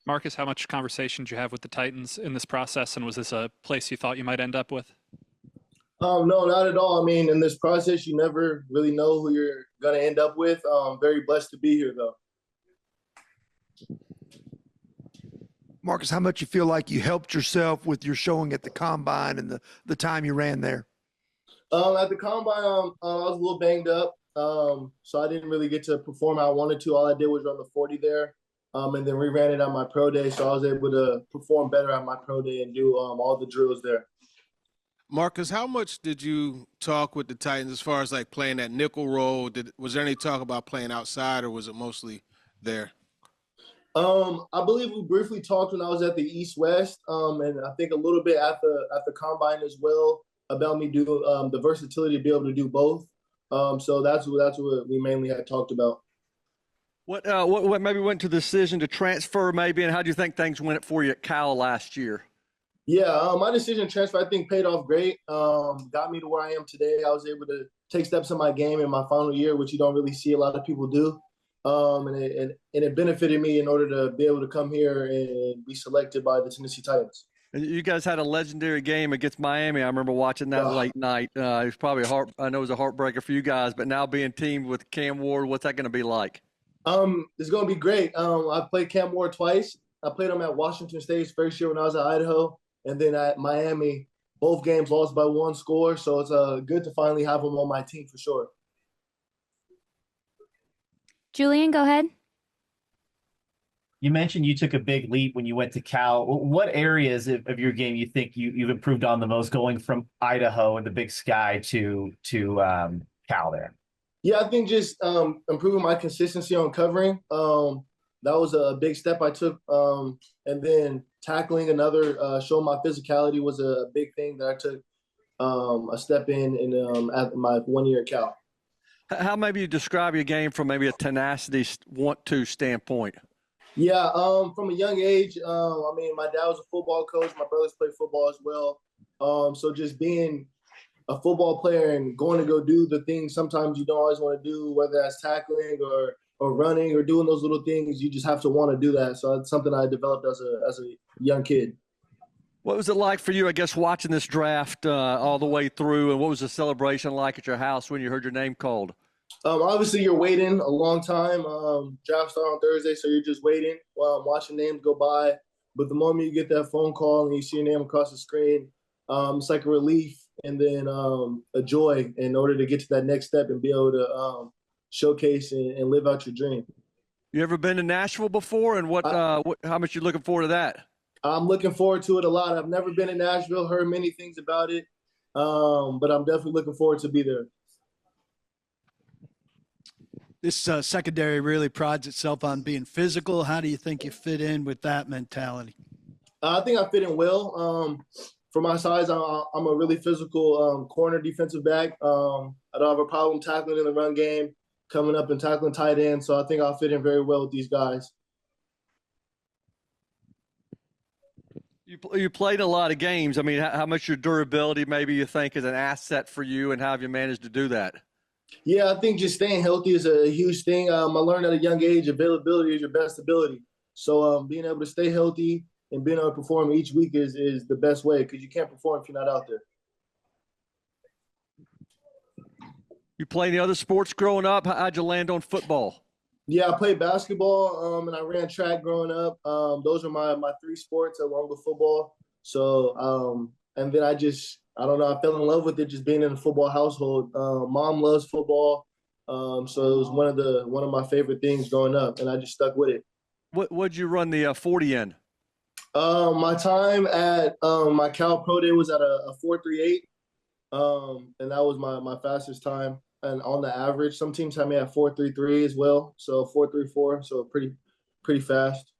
Marcus, how much conversation did you have with the Titans in this process, and was this a place you thought you might end up with? No, not at all. I mean, in this process, you never really know who you're going to end up with. Very blessed to be here, though. Marcus, how much you feel like you helped yourself with your showing at the combine and the time you ran there? At the combine, I was a little banged up, so I didn't really get to perform how I wanted to. All I did was run the 40 there, and then we ran it on my pro day, so I was able to perform better at my pro day and do all the drills there. Marcus, how much did you talk with the Titans as far as like playing that nickel role? Was there any talk about playing outside, or was it mostly there? I believe we briefly talked when I was at the East West, and I think a little bit at the combine as well about me doing the versatility to be able to do both. So that's what we mainly had talked about. What maybe went to the decision to transfer maybe, and how do you think things went for you at Cal last year? Yeah, my decision to transfer I think paid off great. Got me to where I am today. I was able to take steps in my game in my final year, which you don't really see a lot of people do. And it benefited me in order to be able to come here and be selected by the Tennessee Titans. And you guys had a legendary game against Miami. I remember watching that late night. It was probably I know it was a heartbreaker for you guys, but now being teamed with Cam Ward, what's that going to be like? It's going to be great. I played Cam Ward twice. I played him at Washington State's first year when I was at Idaho, and then at Miami, both games lost by one score. So it's good to finally have him on my team for sure. Julian, go ahead. You mentioned you took a big leap when you went to Cal. What areas of your game you think you've improved on the most, going from Idaho and the Big Sky to Cal there? Yeah, I think just improving my consistency on covering. That was a big step I took. And then tackling another, showing my physicality was a big thing that I took a step in at my 1 year at Cal. How maybe you describe your game from maybe a tenacity want-to standpoint? Yeah, from a young age, I mean, my dad was a football coach. My brothers played football as well. So just being a football player and going to go do the things sometimes you don't always want to do, whether that's tackling or running or doing those little things, you just have to want to do that. So it's something I developed as a young kid. What was it like for you, I guess, watching this draft all the way through, and what was the celebration like at your house when you heard your name called? Obviously, you're waiting a long time. Draft start on Thursday, so you're just waiting, watching names go by. But the moment you get that phone call and you see your name across the screen, it's like a relief and then a joy in order to get to that next step and be able to showcase and live out your dream. You ever been to Nashville before, and how much you looking forward to that? I'm looking forward to it a lot. I've never been to Nashville, heard many things about it, but I'm definitely looking forward to be there. This secondary really prides itself on being physical. How do you think you fit in with that mentality? I think I fit in well. For my size, I'm a really physical corner defensive back. I don't have a problem tackling in the run game, coming up and tackling tight end. So I think I'll fit in very well with these guys. You played a lot of games. I mean, how much your durability maybe you think is an asset for you, and how have you managed to do that? Yeah, I think just staying healthy is a huge thing. I learned at a young age, availability is your best ability. So being able to stay healthy and being able to perform each week is the best way, because you can't perform if you're not out there. You play any other sports growing up? How'd you land on football? Yeah, I played basketball and I ran track growing up. Those are my three sports along with football. So, and then I don't know, I fell in love with it just being in a football household. Mom loves football. So it was one of my favorite things growing up, and I just stuck with it. What'd you run the 40 in? My time at my Cal Pro Day was at a 4.38, and that was my fastest time. And on the average, some teams had me at 4.33 as well, so 4.34, so pretty fast.